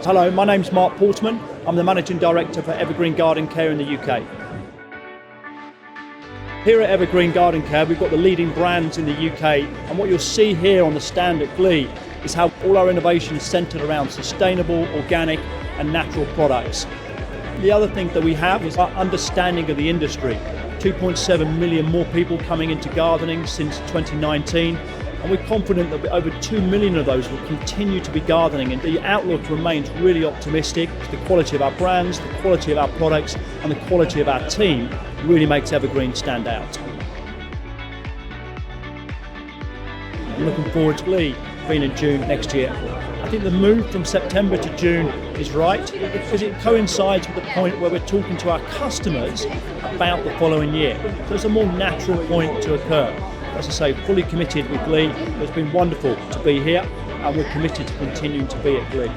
Hello, my name's Mark Portman. I'm the Managing Director for Evergreen Garden Care in the UK. Here at Evergreen Garden Care, we've got the leading brands in the UK, and what you'll see here on the stand at Glee is how all our innovation is centred around sustainable, organic and natural products. The other thing that we have is our understanding of the industry. 2.7 million more people coming into gardening since 2019, and we're confident that over 2 million of those will continue to be gardening, and the outlook remains really optimistic. The quality of our brands, the quality of our products and the quality of our team really makes Evergreen stand out. I'm looking forward to Glee being in June next year. I think the move from September to June is right because it coincides with the point where we're talking to our customers about the following year. So it's a more natural point to occur. As I say, fully committed with Glee. It's been wonderful to be here, and we're committed to continuing to be at Glee.